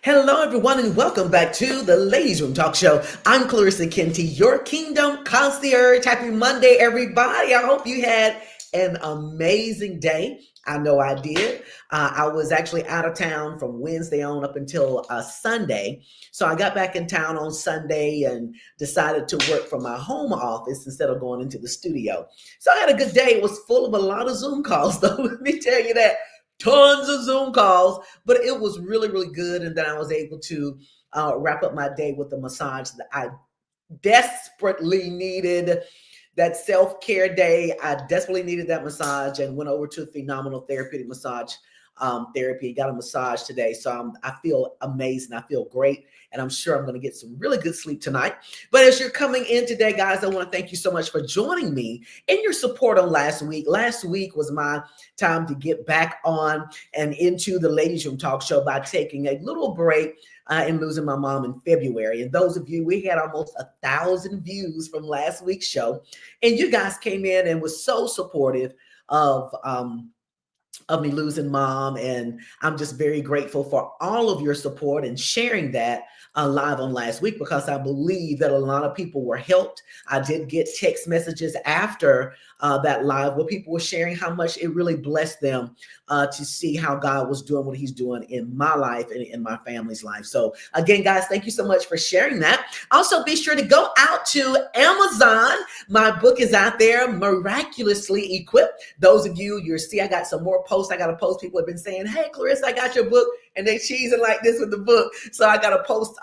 Hello, everyone, and welcome back to the Ladies Room Talk Show. I'm Clarissa Kenty, your Kingdom Concierge. Happy Monday, everybody. I hope you had an amazing day. I know I did. I was actually out of town from Wednesday on up until Sunday. So I got back in town on Sunday and decided to work from my home office instead of going into the studio. So I had a good day. It was full of a lot of Zoom calls, though. Let me tell you that. Tons of Zoom calls, but it was really, really good. And then I was able to wrap up my day with a massage that I desperately needed. That self-care day, I desperately needed that massage and went over to Phenomenal Therapeutic Massage Therapy. Got a massage today. So I feel amazing. I feel great. And I'm sure I'm going to get some really good sleep tonight. But as you're coming in today, guys, I want to thank you so much for joining me and your support on last week. Last week was my time to get back on and into the Ladies Room Talk Show by taking a little break and losing my mom in February. And those of you, we had almost 1,000 views from last week's show. And you guys came in and was so supportive of me losing mom. And I'm just very grateful for all of your support and sharing that live on last week, because I believe that a lot of people were helped. I did get text messages after that live where people were sharing how much it really blessed them to see how God was doing what he's doing in my life and in my family's life. So again, guys, thank you so much for sharing that. Also, be sure to go out to Amazon. My book is out there, Miraculously Equipped. Those of you, you'll see I got some more posts. I got a post. People have been saying, hey, Clarissa, I got your book. And they cheesing like this with the book. So I got to post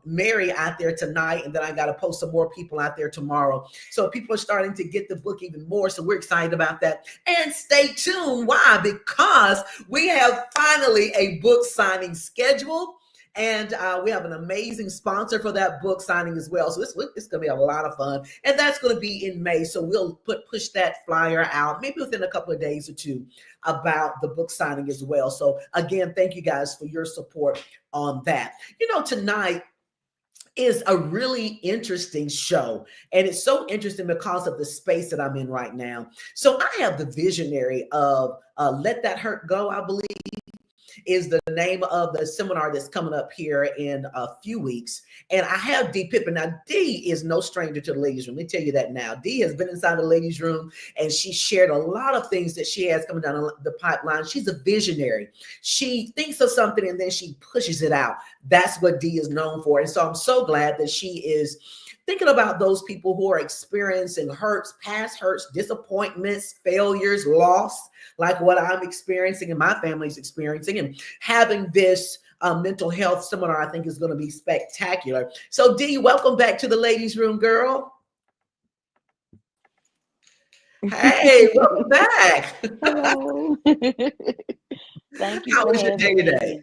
Mary out there tonight. And then I got to post some more people out there tomorrow. So people are starting to get the book even more. So we're excited about that. And stay tuned. Why? Because we have finally a book signing scheduled. And we have an amazing sponsor for that book signing as well. So it's going to be a lot of fun. And that's going to be in May. So we'll push that flyer out maybe within a couple of days or two about the book signing as well. So again, thank you guys for your support on that. You know, tonight is a really interesting show. And it's so interesting because of the space that I'm in right now. So I have the visionary of Let That Hurt Go, I believe, is the name of the seminar that's coming up here in a few weeks. And I have Dee Pippens. Now, Dee is no stranger to the ladies' room. Let me tell you that now. Dee has been inside the ladies' room, and she shared a lot of things that she has coming down the pipeline. She's a visionary. She thinks of something and then she pushes it out. That's what Dee is known for. And so I'm so glad that she is thinking about those people who are experiencing hurts, past hurts, disappointments, failures, loss, like what I'm experiencing and my family's experiencing, and having this mental health seminar, I think, is going to be spectacular. So, Dee, welcome back to the ladies' room, girl. Hey, welcome back. Hello. Thank you How for was your day having today? me.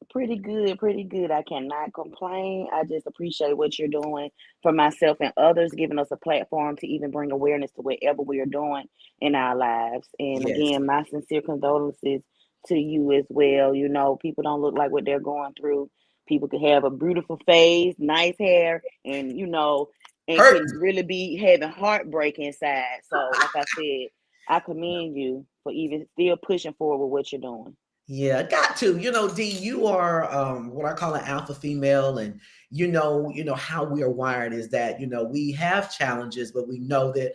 Pretty good, pretty good. I cannot complain. I just appreciate what you're doing for myself and others, giving us a platform to even bring awareness to whatever we are doing in our lives. And Yes. again, my sincere condolences to you as well. You know, people don't look like what they're going through. People could have a beautiful face, nice hair, and and Hurt. can really be having heartbreak inside. So, like I said, I commend you for even still pushing forward with what you're doing. Yeah, got to. You know, Dee, you are what I call an alpha female, and you know how we are wired is that we have challenges, but we know that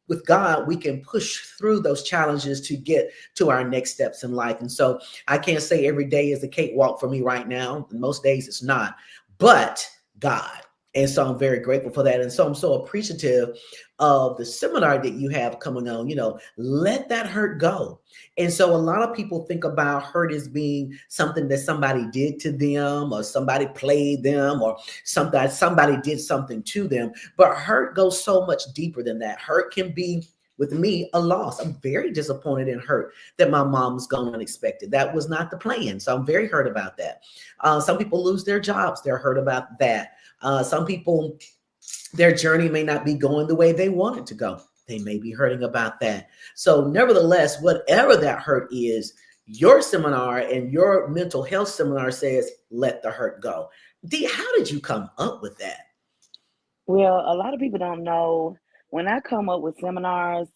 with God we can push through those challenges to get to our next steps in life. And so I can't say every day is a cakewalk for me right now. Most days it's not, but God. And so I'm very grateful for that. And so I'm so appreciative of the seminar that you have coming on, let that hurt go. And so a lot of people think about hurt as being something that somebody did to them, or somebody played them, or somebody did something to them. But hurt goes so much deeper than that. Hurt can be, with me, a loss. I'm very disappointed and hurt that my mom's gone unexpected. That was not the plan. So I'm very hurt about that. Some people lose their jobs. They're hurt about that. Some people, their journey may not be going the way they want it to go. They may be hurting about that. So nevertheless, whatever that hurt is, your seminar and your mental health seminar says, let the hurt go. Dee, how did you come up with that? Well, a lot of people don't know when I come up with seminars,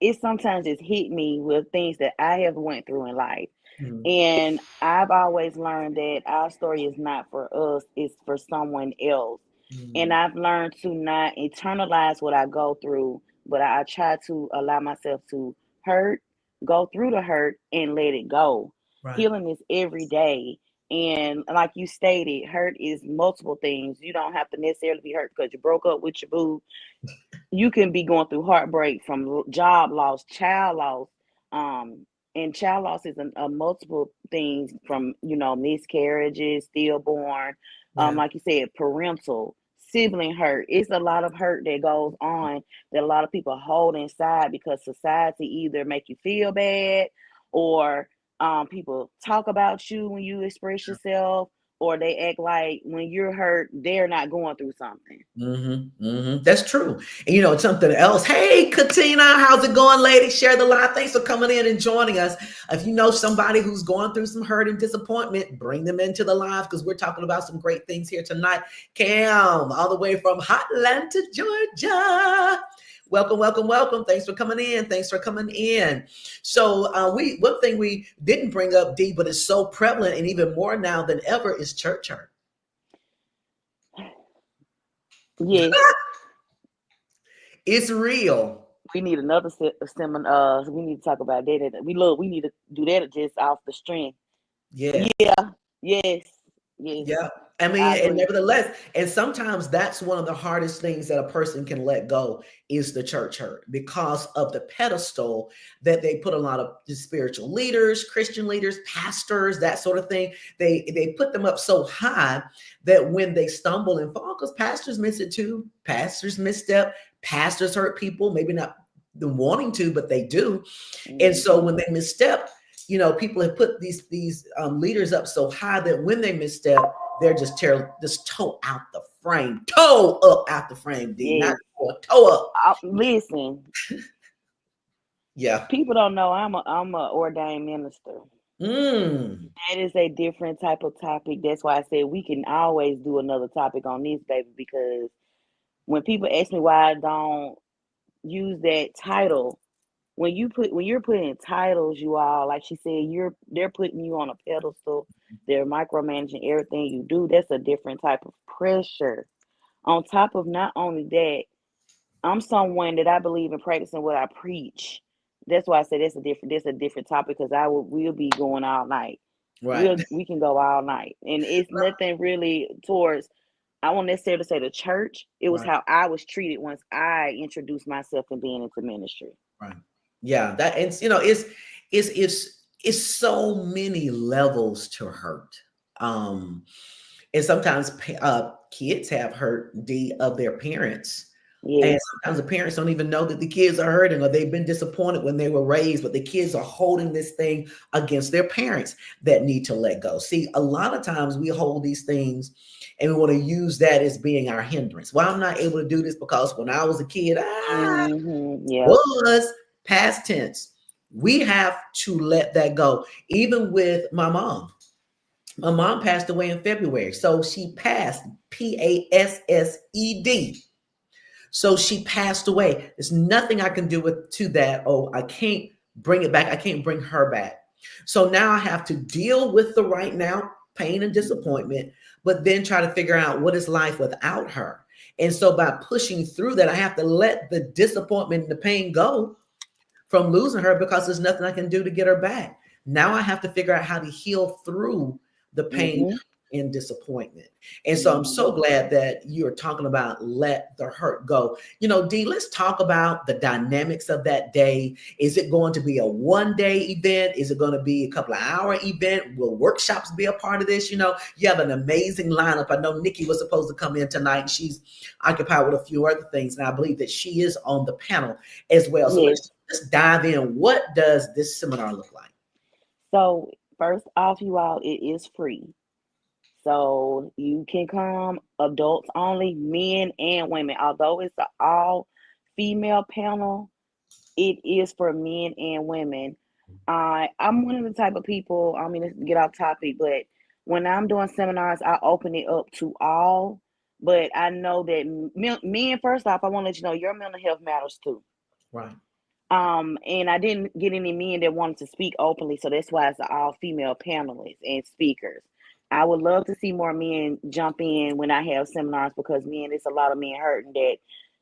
it sometimes just hit me with things that I have went through in life. Mm, And I've always learned that our story is not for us, it's for someone else. And mm, I've learned to not internalize what I go through, but I try to allow myself to hurt, go through the hurt, and let it go. right. Healing is every day. And like you stated, hurt is multiple things. You don't have to necessarily be hurt because you broke up with your boo. You can be going through heartbreak from job loss, child loss, and child loss is a multiple things from miscarriages, stillborn, Yeah. like you said, parental, sibling hurt. It's a lot of hurt that goes on that a lot of people hold inside because society either make you feel bad or people talk about you when you express yourself, or they act like when you're hurt, they're not going through something. That's true. And something else. Hey, Katina, how's it going, lady? Share the live. Thanks for coming in and joining us. If you know somebody who's going through some hurt and disappointment, bring them into the live because we're talking about some great things here tonight. Cam, all the way from Atlanta, Georgia. Welcome, welcome, welcome. Thanks for coming in. Thanks for coming in. So one thing we didn't bring up, Dee, but it's so prevalent and even more now than ever is church hurt. Yes, It's real. we need another seminar. We need to talk about that. We need to do that just off the strength. Yes. Yeah. Yes. Yes. Yeah. I I mean, and agree. nevertheless, and sometimes that's one of the hardest things that a person can let go is the church hurt because of the pedestal that they put a lot of the spiritual leaders, Christian leaders, pastors, that sort of thing. They put them up so high that when they stumble and fall, because pastors miss it too, pastors misstep, pastors hurt people, maybe not them wanting to, but they do. And so Mm-hmm. when they misstep, people have put these leaders up so high that when they misstep, they're just toe out the frame, toe up out the frame, D, not Yes. toe up. Listen, Yeah. people don't know I'm a ordained minister. Mm, That is a different type of topic. That's why I said we can always do another topic on this, baby, because when people ask me why I don't use that title, when you're putting titles, you all, like she said, they're putting you on a pedestal, they're micromanaging everything you do. That's a different type of pressure. On top of not only that, I'm someone that I believe in practicing what I preach. That's why I said that's a different topic because we'll be going all night. right. We can go all night. And it's nothing really towards, I won't necessarily say the church. It was Right. how I was treated once I introduced myself and being into ministry. Right. Yeah. That it's it's so many levels to hurt. Um, and sometimes kids have hurt of their parents. And Yes. sometimes the parents don't even know that the kids are hurting or they've been disappointed when they were raised, but the kids are holding this thing against their parents that need to let go. See, a lot of times we hold these things and we want to use that as being our hindrance. Well, I'm not able to do this because when I was a kid, I Mm-hmm. Yep. was past tense. We have to let that go. Even with my mom. My mom passed away in February. So she passed PASSED. So she passed away. There's nothing I can do to that. Oh, I can't bring it back. I can't bring her back. So now I have to deal with the right now pain and disappointment, but then try to figure out what is life without her. And so by pushing through that, I have to let the disappointment and the pain go from losing her because there's nothing I can do to get her back. Now I have to figure out how to heal through the pain Mm-hmm. and disappointment. And so I'm Mm-hmm. so glad that you're talking about let the hurt go. Dee, let's talk about the dynamics of that day. Is it going to be a 1-day event? Is it going to be a couple of hour event? Will workshops be a part of this? You have an amazing lineup. I know Nikki was supposed to come in tonight and she's occupied with a few other things. And I believe that she is on the panel as well. So Yes. let's dive in. What does this seminar look like? So first off, you all, it is free. So you can come, adults only, men and women. Although it's an all female panel, it is for men and women. I'm one of the type of people, I mean, let's get off topic, but when I'm doing seminars, I open it up to all. But I know that men, first off, I want to let you know your mental health matters too. Right. And I didn't get any men that wanted to speak openly, so that's why it's an all female panelists and speakers. I would love to see more men jump in when I have seminars, because men, it's a lot of men hurting that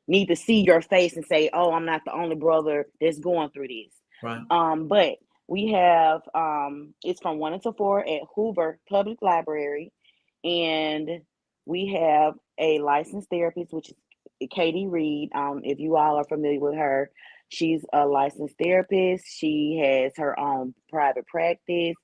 need to see your face and say, "Oh, I'm not the only brother that's going through this." Right. But we have it's from 1 until 4 at Hoover Public Library, and we have a licensed therapist, which is Katie Reed. If you all are familiar with her, she's a licensed therapist. She has her own private practice.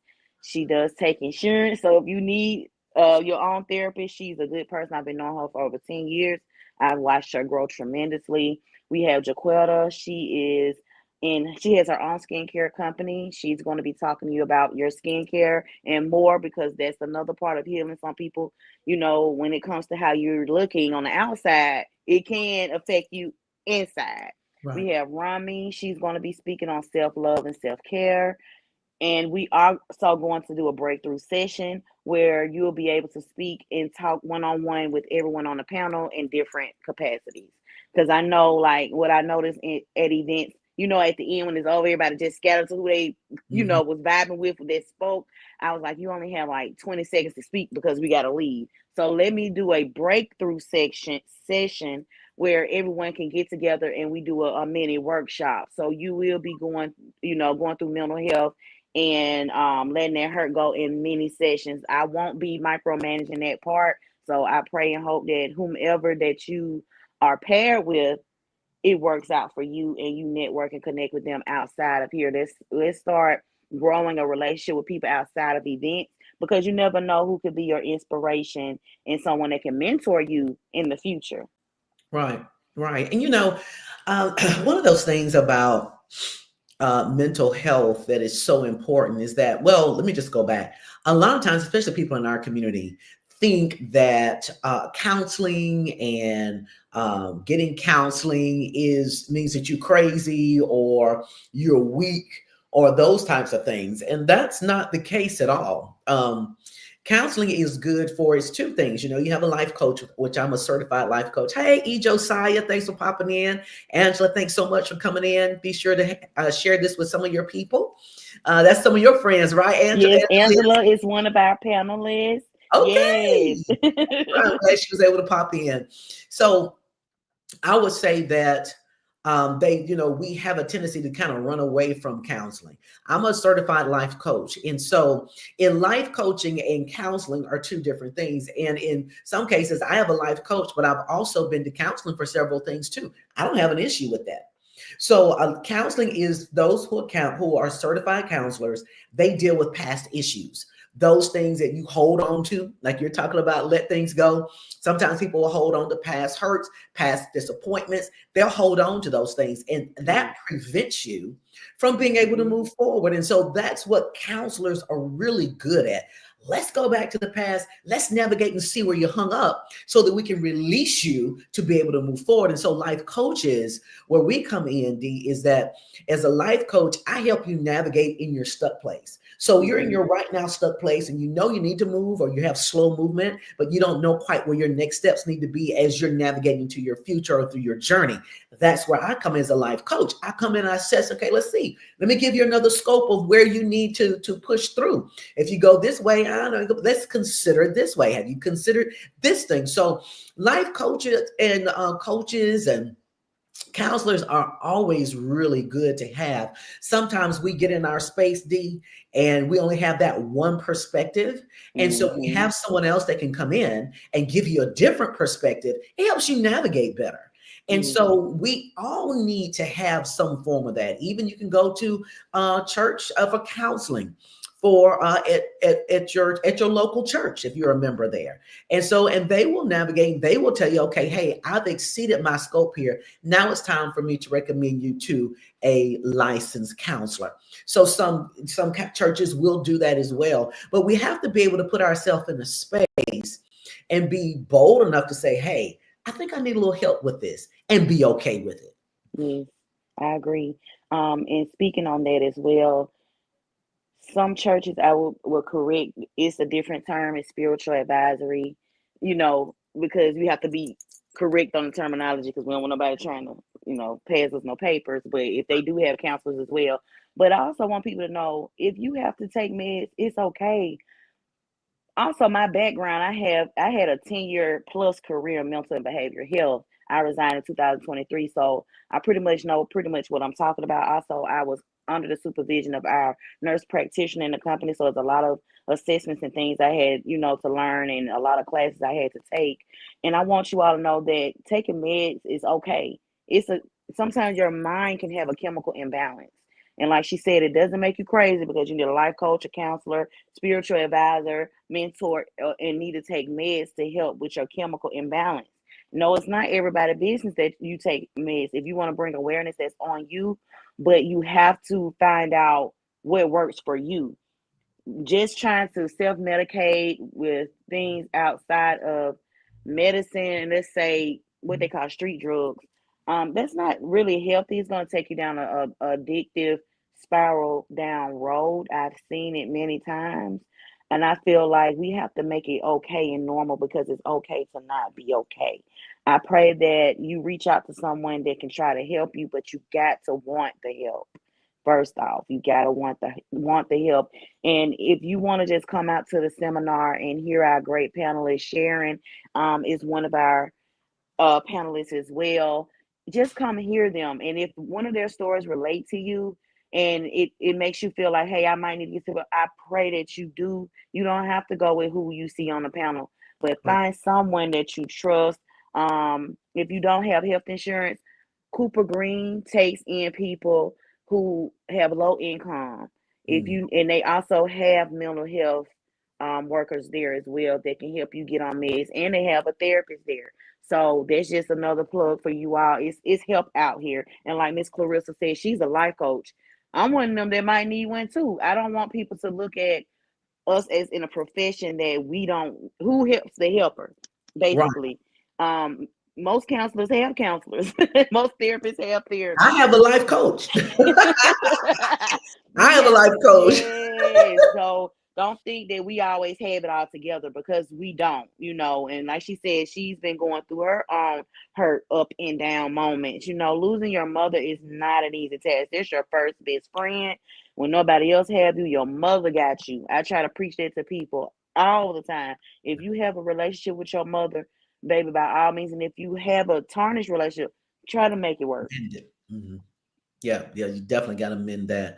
She does take insurance. So if you need your own therapist, she's a good person. I've been knowing her for over 10 years. I've watched her grow tremendously. We have Jaquetta. She has her own skincare company. She's going to be talking to you about your skincare and more, because that's another part of healing. Some people, when it comes to how you're looking on the outside, it can affect you inside. Right. We have Rami. She's going to be speaking on self-love and self-care. And we are also going to do a breakthrough session where you'll be able to speak and talk one-on-one with everyone on the panel in different capacities. Because I know, like, what I noticed at events, at the end when it's over, everybody just scattered to who they, Hmm. was vibing with that spoke. I was like, you only have like 20 seconds to speak because we got to leave. So let me do a breakthrough session where everyone can get together and we do a mini workshop. So you will be going through mental health and letting that hurt go in many sessions. I won't be micromanaging that part. So I pray and hope that whomever that you are paired with, it works out for you and you network and connect with them outside of here. Let's start growing a relationship with people outside of events, because you never know who could be your inspiration and someone that can mentor you in the future. Right. Right. And one of those things about mental health that is so important is that, well, let me just go back. A lot of times, especially people in our community, think that counseling and getting counseling means that you're crazy or you're weak or those types of things, and that's not the case at all. Counseling is good for its two things. You have a life coach, which I'm a certified life coach. Hey, Josiah, thanks for popping in. Angela, thanks so much for coming in. Be sure to share this with some of your people. That's some of your friends, right, Angela? Yes, Angela is one of our panelists. Yes. Okay. I'm glad she was able to pop in. So I would say that we have a tendency to kind of run away from counseling. I'm a certified life coach. And so in life coaching and counseling are two different things. And in some cases, I have a life coach, but I've also been to counseling for several things too. I don't have an issue with that. So counseling is those who are certified counselors. They deal with past issues, those things that you hold on to, like you're talking about, let things go. Sometimes people will hold on to past hurts, past disappointments. They'll hold on to those things, and that prevents you from being able to move forward. And so that's what counselors are really good at. Let's go back to the past. Let's navigate and see where you hung up so that we can release you to be able to move forward. And so life coaches, where we come in, Dee, is that as a life coach, I help you navigate in your stuck place. So you're in your right now stuck place and you know you need to move, or you have slow movement, but you don't know quite where your next steps need to be as you're navigating to your future or through your journey. That's where I come as a life coach. I come in and I assess, okay, let's see. Let me give you another scope of where you need to push through. If you go this way, I don't know, let's consider it this way. Have you considered this thing? So life coaches and counselors are always really good to have. Sometimes we get in our space, D, and we only have that one perspective. And so when you have someone else that can come in and give you a different perspective, it helps you navigate better. And so we all need to have some form of that. Even you can go to church for counseling for at your local church if you're a member there. And they will navigate, they will tell you, okay, hey, I've exceeded my scope here. Now it's time for me to recommend you to a licensed counselor. So some churches will do that as well. But we have to be able to put ourselves in a space and be bold enough to say, hey, I think I need a little help with this, and be okay with it. Yes, I agree. And speaking on that as well, some churches I will correct, it's a different term, it's spiritual advisory, because we have to be correct on the terminology, because we don't want nobody trying to pads with no papers, but if they do have counselors as well. But I also want people to know, if you have to take meds, it's okay. Also, my background, I had a 10-year plus career in mental and behavioral health. I resigned in 2023, so I pretty much know pretty much what I'm talking about. Also, I was under the supervision of our nurse practitioner in the company, so there's a lot of assessments and things I had, to learn, and a lot of classes I had to take. And I want you all to know that taking meds is okay. It's a Sometimes your mind can have a chemical imbalance. And like she said, it doesn't make you crazy, because you need a life coach, a counselor, spiritual advisor, mentor, and need to take meds to help with your chemical imbalance. No, it's not everybody's business that you take meds. If you want to bring awareness, that's on you, but you have to find out what works for you. Just trying to self-medicate with things outside of medicine, let's say what they call street drugs, that's not really healthy. It's going to take you down a addictive spiral down road. I've seen it many times, and I feel like we have to make it okay and normal, because it's okay to not be okay. I pray that you reach out to someone that can try to help you, but you got to want the help. First off, you gotta want the help. And if you want to just come out to the seminar and hear our great panelist, Sharon, is one of our panelists as well. Just come hear them. And if one of their stories relate to you, and it makes you feel like, hey, I might need to get to it, I pray that you do. You don't have to go with who you see on the panel, but Right. find someone that you trust. If you don't have health insurance, Cooper Green takes in people who have low income. If Mm. you And they also have mental health workers there as well that can help you get on meds, and they have a therapist there. So that's just another plug for you all. It's help out here, and like Miss Clarissa said, she's a life coach. I'm one of them that might need one too. I don't want people to look at us as in a profession that we don't. Who helps the helper, Right. basically. Um, Most counselors have counselors. Most therapists have I therapists. have a life coach. I We have a have, life coach. yes. So don't think that we always have it all together, because we don't. And like she said, she's been going through her own hurt up and down moments. Losing your mother is not an easy task. It's your first best friend. When nobody else have you, your mother got you. I try to preach that to people all the time. If you have a relationship with your mother, baby, by all means, and if you have a tarnished relationship, try to make it work. Mend it. Mhm. Yeah, yeah, you definitely got to mend that.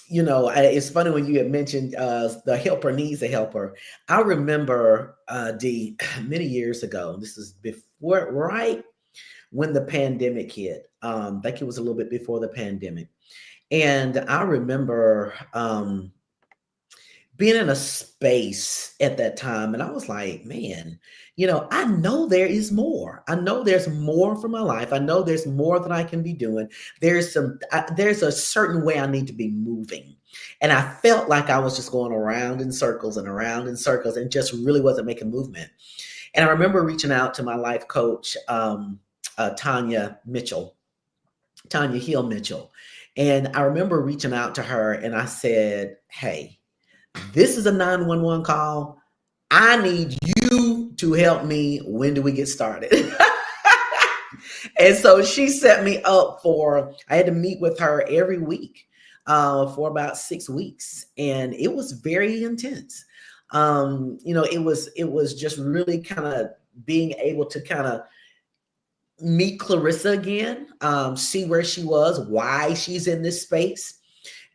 It's funny when you had mentioned the helper needs a helper. I remember Dee, many years ago. This is before, right when the pandemic hit. I think it was a little bit before the pandemic, and I remember being in a space at that time, and I was like, man, I know there is more. I know there's more for my life. I know there's more that I can be doing. There's a certain way I need to be moving. And I felt like I was just going around in circles and around in circles and just really wasn't making movement. And I remember reaching out to my life coach, Tanya Mitchell, Tanya Hill Mitchell. And I remember reaching out to her and I said, hey, this is a 911 call. I need you to help me. When do we get started? And so she set me up I had to meet with her every week for about 6 weeks. And it was very intense. It was just really kind of being able to kind of meet Clarissa again, see where she was, why she's in this space,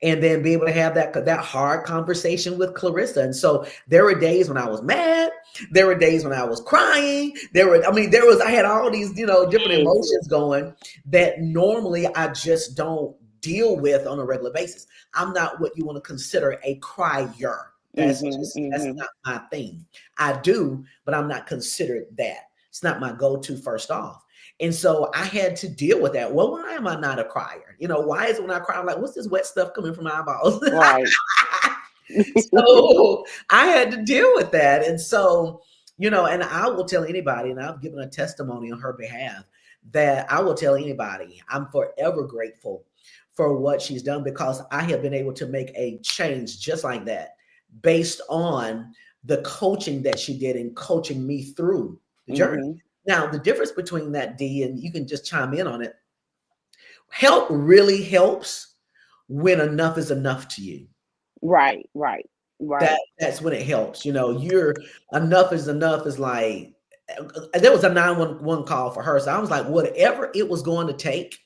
and then be able to have that hard conversation with Clarissa. And so there were days when I was mad. There were days when I was crying. I had all these, different Yes. emotions going that normally I just don't deal with on a regular basis. I'm not what you want to consider a crier. That's Mm-hmm. not my thing. I do, but I'm not considered that. It's not my go-to first off. And so I had to deal with that. Well, why am I not a crier? Why is it when I cry, I'm like, what's this wet stuff coming from my eyeballs? Right. So I had to deal with that. And so, and I will tell anybody, and I've given a testimony on her behalf, that I will tell anybody I'm forever grateful for what she's done, because I have been able to make a change just like that based on the coaching that she did and coaching me through the journey. Mm-hmm. Now, the difference between that, D, and you can just chime in on it, help really helps when enough is enough to you. Right, right, right. That's when it helps. You're enough is enough is like there was a 911 call for her. So I was like, whatever it was going to take,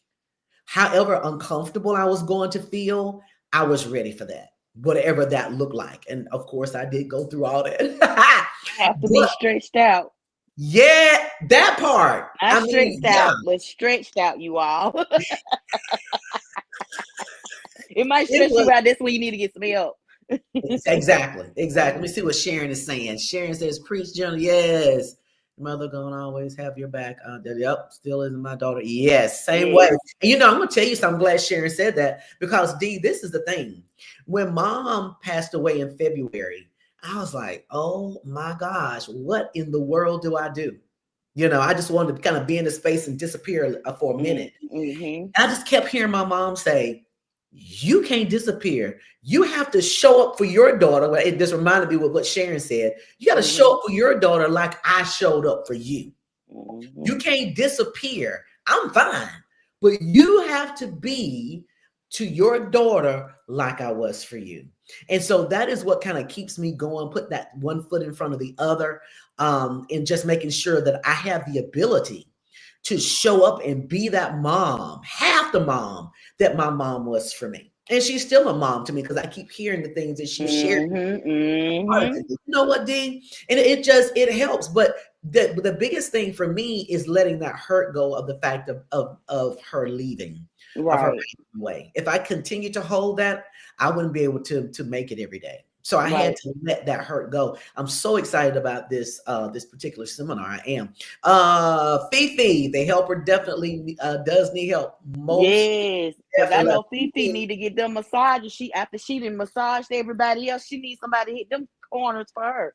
however uncomfortable I was going to feel, I was ready for that. Whatever that looked like. And of course I did go through all that. Have to be But stretched out. yeah, that part. Not I mean, stretched yeah, out, but stretched out, you all. It might it stress was you out. That's when you need to get some help. exactly. Let me see what Sharon is saying. Sharon says, preach, General. Yes. Mother gonna always have your back. Yep, still isn't my daughter. Yes, same way. Yes. And I'm gonna tell you something. I'm glad Sharon said that because D, this is the thing. When mom passed away in February, I was like, oh my gosh, what in the world do I do? I just wanted to kind of be in the space and disappear for a minute. Mm-hmm. I just kept hearing my mom say, you can't disappear. You have to show up for your daughter. Well, it just reminded me of what Sharon said. You got to show up for your daughter like I showed up for you. You can't disappear. I'm fine. But you have to be to your daughter like I was for you. And so that is what kind of keeps me going, put that one foot in front of the other, and just making sure that I have the ability to show up and be that mom, half the mom that my mom was for me. And she's still a mom to me because I keep hearing the things that she shared. You know what, Dee? And it helps. But the biggest thing for me is letting that hurt go of the fact of her leaving, of her Right. way. If I continue to hold that, I wouldn't be able to make it every day. So I had Right. to let that hurt go. I'm so excited about this particular seminar. I am. Fifi, the helper definitely does need help. Most Yes, because I know Fifi definitely. need to get them massages. After she done massaged everybody else, she needs somebody to hit them corners for her.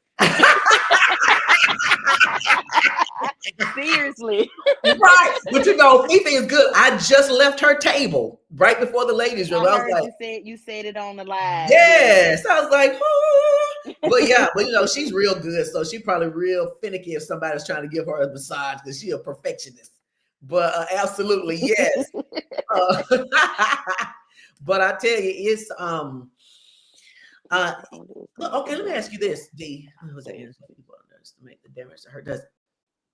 Seriously. Right. But Fifi is good. I just left her table right before the ladies room. I I was heard like, you said it on the live. yes. I was like, but yeah, she's real good. So she probably real finicky if somebody's trying to give her a massage because she's a perfectionist. But absolutely, yes. Uh, but I tell you, it's look, okay, let me ask you this, D. What was that? People underestimate the damage that her does.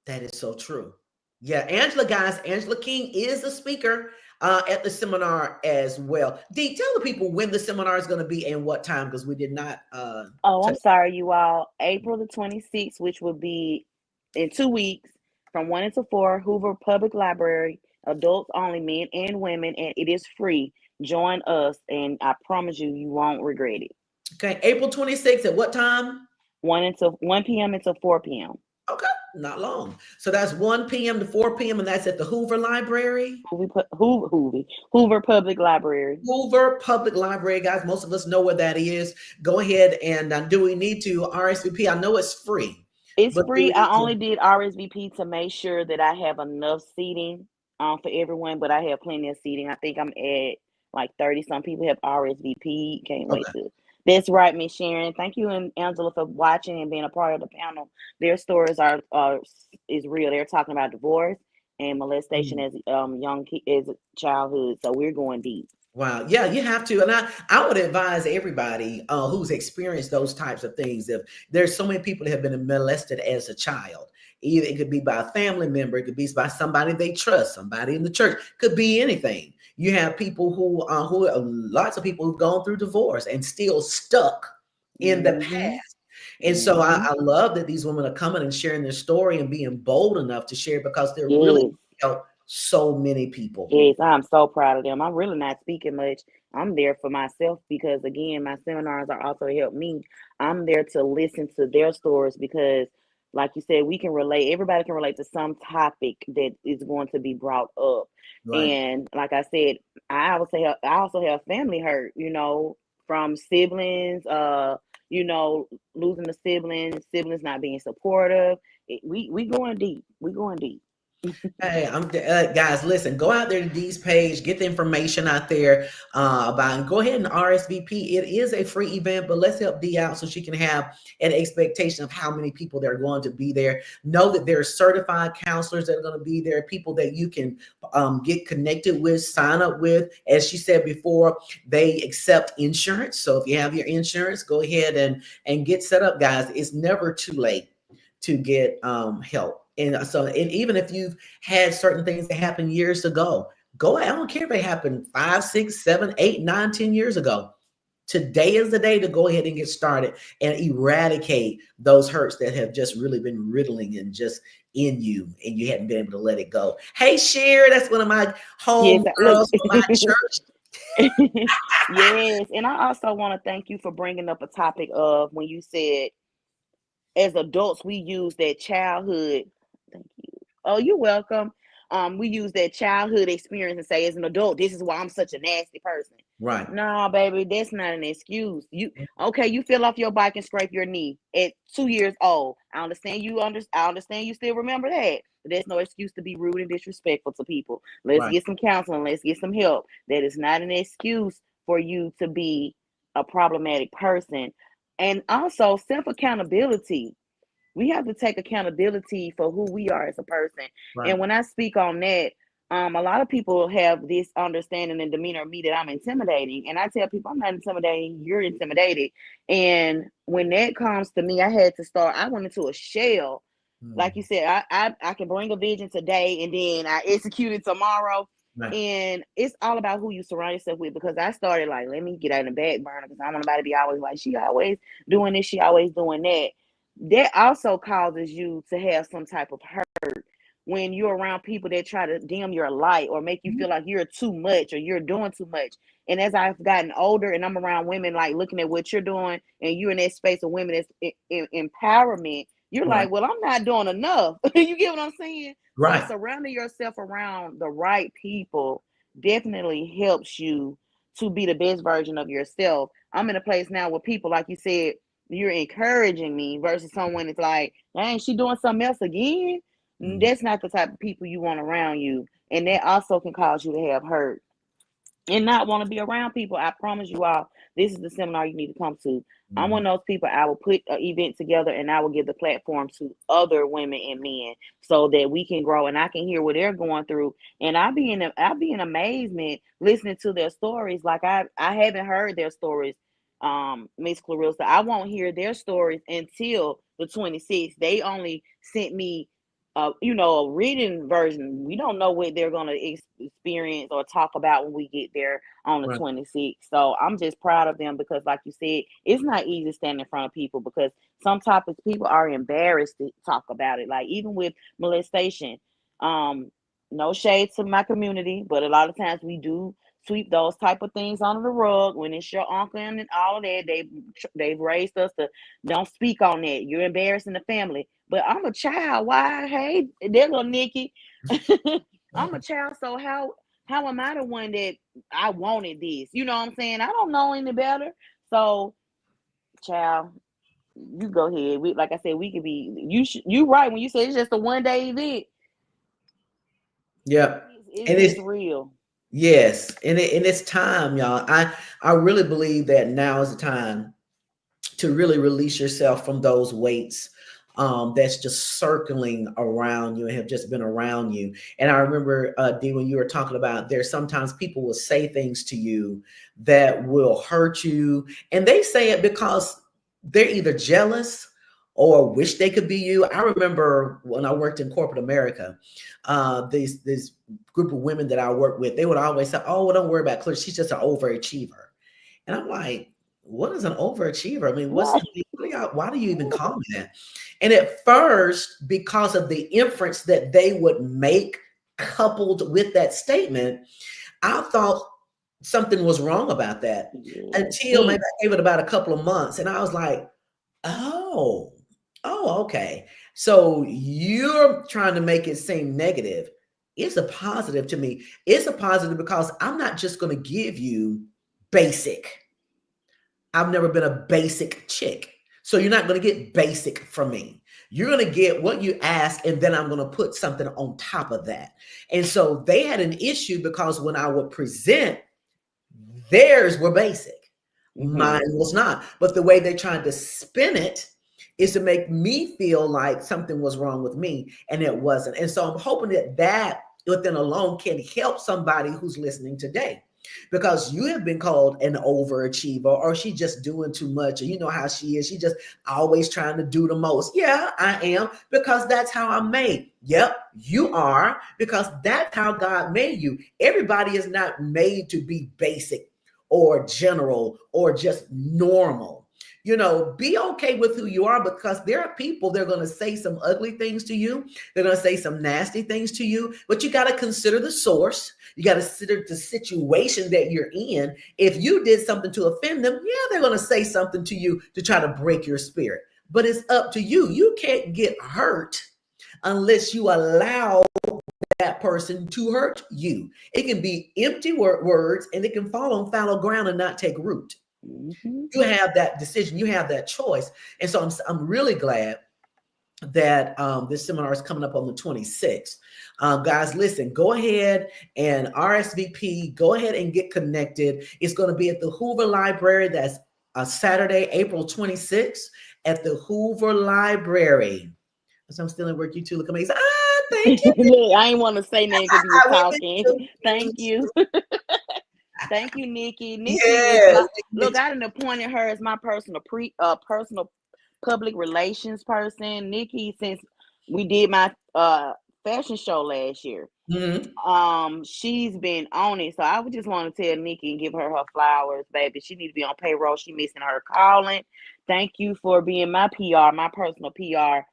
That is so true. Yeah, Angela, guys, Angela King is a speaker at the seminar as well. D, tell the people when the seminar is going to be and what time because we did not. I'm sorry, you all. April the 26th, which will be in 2 weeks, from 1 until 4, Hoover Public Library, adults only, men and women, and it is free. Join us, and I promise you, you won't regret it. Okay, April 26th at what time? 1 p.m. until 4 p.m. Okay, not long. So that's 1 p.m. to 4 p.m. and that's at the Hoover Library. Hoover Public Library. Hoover Public Library, guys. Most of us know where that is. Go ahead and do we need to RSVP? I know it's free. It's But do free. we I need to? only did RSVP to make sure that I have enough seating for everyone, but I have plenty of seating. I think I'm at like 30 some people have RSVP. Can't wait Okay. to. That's right, Miss Sharon. Thank you and Angela for watching and being a part of the panel. Their stories is real. They're talking about divorce and molestation as as childhood. So we're going deep. Wow. Yeah, you have to. And I would advise everybody who's experienced those types of things. If there's so many people that have been molested as a child, either it could be by a family member, it could be by somebody they trust, somebody in the church, could be anything. You have people who lots of people who've gone through divorce and still stuck in the Mm-hmm. past. And so I love that these women are coming and sharing their story and being bold enough to share because they're really Yes. help so many people. Yes, I'm so proud of them. I'm really not speaking much. I'm there for myself because, again, my seminars are also help me. I'm there to listen to their stories because, like you said, we can relate. Everybody can relate to some topic that is going to be brought up. Right. And like I said, I also have family hurt. From siblings. Losing the siblings not being supportive. We going deep. We going deep. Hey, I'm guys. Listen, go out there to Dee's page, get the information out there about, and go ahead and RSVP. It is a free event, but let's help Dee out so she can have an expectation of how many people that are going to be there. Know that there are certified counselors that are going to be there, people that you can get connected with, sign up with. As she said before, they accept insurance. So if you have your insurance, go ahead and get set up, guys. It's never too late to get help. And so, and even if you've had certain things that happened years ago, go. I don't care if they happened 5, 6, 7, 8, 9, 10 years ago. Today is the day to go ahead and get started and eradicate those hurts that have just really been riddling and just in you, and you hadn't been able to let it go. Hey, Cher, that's one of my Yes, home look. girls from my church. Yes, and I also want to thank you for bringing up a topic of when you said as adults we use that childhood. Thank you. Oh, you're welcome. We use that childhood experience and say, as an adult, this is why I'm such a nasty person. Right. No, baby, that's not an excuse. You okay? You fell off your bike and scrape your knee at 2 years old. I understand you I understand you still remember that. But there's no excuse to be rude and disrespectful to people. Let's Right. get some counseling. Let's get some help. That is not an excuse for you to be a problematic person. And also self accountability. We have to take accountability for who we are as a person. Right. And when I speak on that, a lot of people have this understanding and demeanor of me that I'm intimidating. And I tell people, I'm not intimidating, you're intimidated. And when that comes to me, I had to start, I went into a shell. Like you Mm. said, I can bring a vision today and then I execute it tomorrow. Right. And it's all about who you surround yourself with, because I started like, let me get out of the back burner because I don't want nobody to be always like, she always doing this, she always doing that. That also causes you to have some type of hurt when you're around people that try to dim your light or make you feel like you're too much or you're doing too much. And as I've gotten older and I'm around women like looking at what you're doing and you're in that space of women that's empowerment, you're Right. like, well, I'm not doing enough. You get what I'm saying? So Right. surrounding yourself around the right people definitely helps you to be the best version of yourself. I'm in a place now where people, like you said, you're encouraging me versus someone that's like, dang, she doing something else again. Mm. That's not the type of people you want around you. And that also can cause you to have hurt and not want to be around people. I promise you all, this is the seminar you need to come to. I'm Mm. one of those people. I will put an event together and I will give the platform to other women and men so that we can grow and I can hear what they're going through. And I'll be in amazement listening to their stories. Like I haven't heard their stories, Miss Clarissa. I won't hear their stories until the 26th. They only sent me a reading version. We don't know what they're going to experience or talk about when we get there on the Right. 26th. So I'm just proud of them because, like you said, it's not easy standing in front of people because some topics people are embarrassed to talk about it. Like even with molestation, um, no shade to my community, but a lot of times we do sweep those type of things under the rug when it's your uncle and all of that. They've raised us to don't speak on that. You're embarrassing the family. But I'm a child. Why? Hey, there go Nikki. I'm a child, so how am I the one that I wanted this? You know what I'm saying? I don't know any better. So, child, you go ahead. We like I said, we could be you right when you say it's just a 1 day event. Yeah. And It's real. yes, and it's time, y'all. I really believe that now is the time to really release yourself from those weights that's just circling around you and have just been around you. And I remember, Dee, when you were talking about there's sometimes people will say things to you that will hurt you, and they say it because they're either jealous or wish they could be you. I remember when I worked in corporate America, these group of women that I worked with, they would always say, "Oh, well, don't worry about Claire. She's just an overachiever." And I'm like, what is an overachiever? I mean, what's Right. the big, why do you even call me that? And at first, because of the inference that they would make coupled with that statement, I thought something was wrong about that Yes. until maybe I gave it about a couple of months. And I was like, oh, okay. So you're trying to make it seem negative. It's a positive to me. It's a positive because I'm not just going to give you basic. I've never been a basic chick. So you're not going to get basic from me. You're going to get what you ask, and then I'm going to put something on top of that. And so they had an issue because when I would present, theirs were basic. Mine was not. But the way they tried to spin it is to make me feel like something was wrong with me, and it wasn't. And so I'm hoping that that within alone can help somebody who's listening today, because you have been called an overachiever, or she just doing too much, or you know how she is. She just always trying to do the most. Yeah, I am, because that's how I'm made. Yep, you are, because that's how God made you. Everybody is not made to be basic or general or just normal. You know, be okay with who you are, because there are people, they're going to say some ugly things to you. They're going to say some nasty things to you, but you got to consider the source. You got to consider the situation that you're in. If you did something to offend them, yeah, they're going to say something to you to try to break your spirit. But it's up to you. You can't get hurt unless you allow that person to hurt you. It can be empty words, and it can fall on fallow ground and not take root. You have that decision, you have that choice. And so I'm really glad that this seminar is coming up on the 26th. Guys, listen, go ahead and RSVP, go ahead and get connected. It's going to be at the Hoover Library. That's Saturday, April 26th at the Hoover Library. So I'm still at work. You two look amazing. Thank you. Look, I ain't want to say nothing because you was talking. Thank you. Thank you, Nikki. Nikki yes. is look, I done appointed her as my personal personal public relations person. Nikki, since we did my fashion show last year, she's been on it. So I would just want to tell Nikki and give her flowers, baby. She needs to be on payroll. She missing her calling. Thank you for being my PR, my personal PR.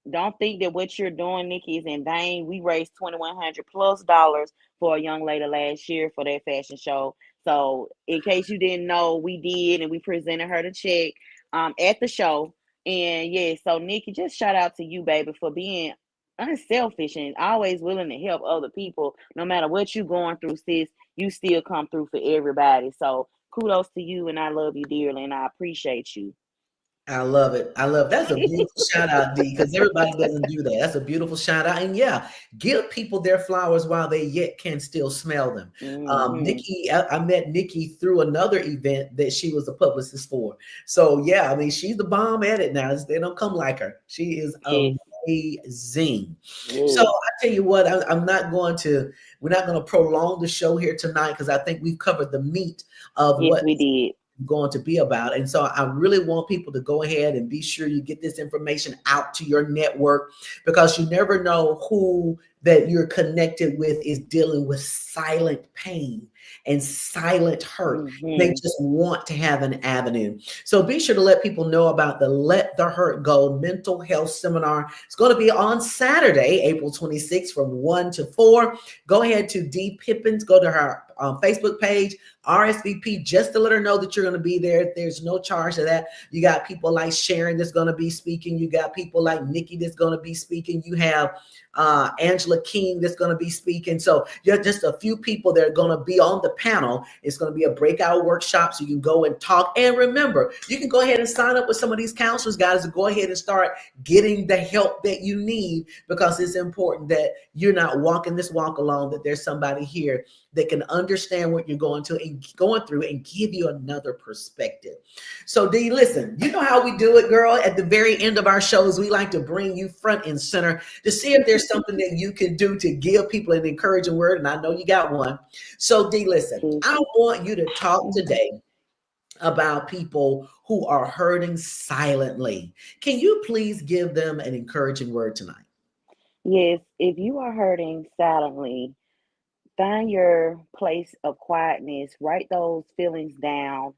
Don't think that what you're doing, Nikki, is in vain. We raised $2,100+ for a young lady last year for that fashion show. So in case you didn't know, we did, and we presented her the check at the show. And yeah, so Nikki, just shout out to you, baby, for being unselfish and always willing to help other people. No matter what you're going through, sis, you still come through for everybody. So kudos to you, and I love you dearly, and I appreciate you. I love it. I love that's a beautiful shout out, D, because everybody doesn't do that. That's a beautiful shout out. And yeah, give people their flowers while they yet can still smell them. Nikki, I met Nikki through another event that she was a publicist for. So yeah, I mean, she's the bomb at it now. They don't come like her. She is amazing. So I tell you what, we're not going to prolong the show here tonight, because I think we've covered the meat of what we did. Going to be about. And so I really want people to go ahead and be sure you get this information out to your network, because you never know who that you're connected with is dealing with silent pain and silent hurt. They just want to have an avenue. So be sure to let people know about the Let the Hurt Go mental health seminar. It's going to be on Saturday, April 26th from 1 to 4. Go ahead to Dee Pippens, go to her Facebook page, RSVP, just to let her know that you're going to be there. There's no charge to that. You got people like Sharon that's going to be speaking. You got people like Nikki that's going to be speaking. You have Angela King that's going to be speaking. So you're just a few people that are going to be on the panel. It's going to be a breakout workshop, so you can go and talk. And remember, you can go ahead and sign up with some of these counselors, guys, and go ahead and start getting the help that you need, because it's important that you're not walking this walk alone, that there's somebody here that can understand what you're going through and give you another perspective. So Dee, listen, you know how we do it, girl. At the very end of our shows, we like to bring you front and center to see if there's something that you can do to give people an encouraging word. And I know you got one. So Dee, listen, I want you to talk today about people who are hurting silently. Can you please give them an encouraging word tonight? Yes, if you are hurting silently, find your place of quietness, write those feelings down,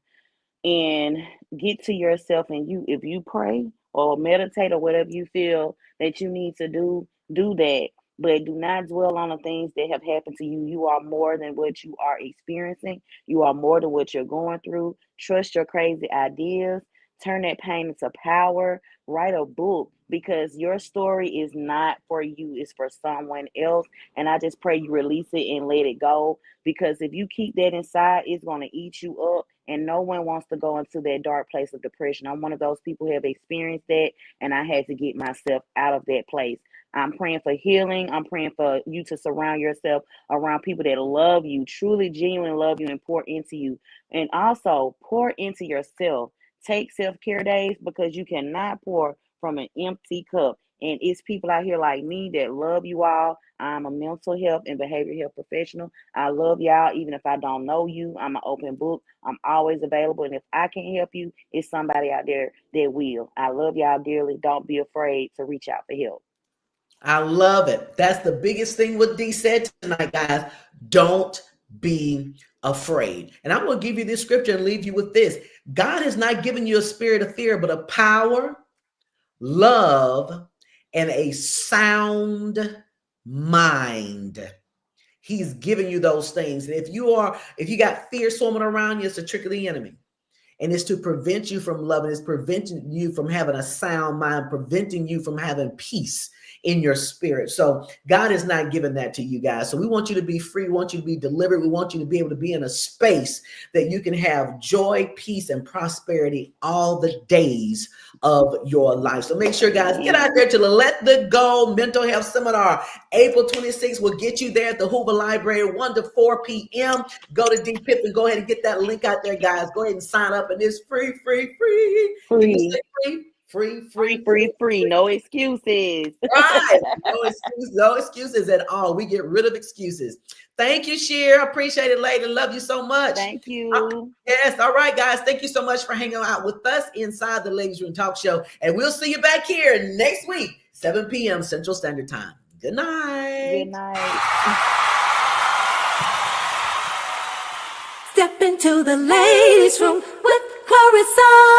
and get to yourself. And if you pray or meditate or whatever you feel that you need to do that. But do not dwell on the things that have happened to you. You are more than what you are experiencing. You are more than what you're going through. Trust your crazy ideas. Turn that pain into power. Write a book, because your story is not for you, it's for someone else. And I just pray you release it and let it go, because if you keep that inside, it's going to eat you up and no one wants to go into that dark place of depression. I'm one of those people who have experienced that, and I had to get myself out of that place. I'm praying for healing. I'm praying for you to surround yourself around people that love you, truly, genuinely love you, and pour into you. And also pour into yourself. Take self care days, because you cannot pour from an empty cup. And it's people out here like me that love you all. I'm a mental health and behavioral health professional. I love y'all, even if I don't know you. I'm an open book. I'm always available. And if I can't help you, it's somebody out there that will. I love y'all dearly. Don't be afraid to reach out for help. I love it. That's the biggest thing what Dee said tonight, guys. Don't be afraid. And I'm going to give you this scripture and leave you with this. God has not given you a spirit of fear, but a power, love, and a sound mind. He's giving you those things. And if you got fear swarming around you, it's a trick of the enemy. And it's to prevent you from loving, it's preventing you from having a sound mind, preventing you from having peace in your spirit. So God is not giving that to you guys. So we want you to be free. We want you to be delivered. We want you to be able to be in a space that you can have joy, peace, and prosperity all the days of your life. So make sure, guys, get out there to the Let the Go Mental Health Seminar. April 26th will get you there at the Hoover Library, 1 to 4 p.m. Go to Dee Pippens. Go ahead and get that link out there, guys. Go ahead and sign up. And it's free. Can you say free? Free. No excuses. Right. No excuses at all. We get rid of excuses. Thank you, Sheer. Appreciate it, lady. Love you so much. Thank you. Yes. All right, guys. Thank you so much for hanging out with us inside the Ladies Room Talk Show. And we'll see you back here next week, 7 p.m. Central Standard Time. Good night. Good night. Step into the ladies' room with Clarissa.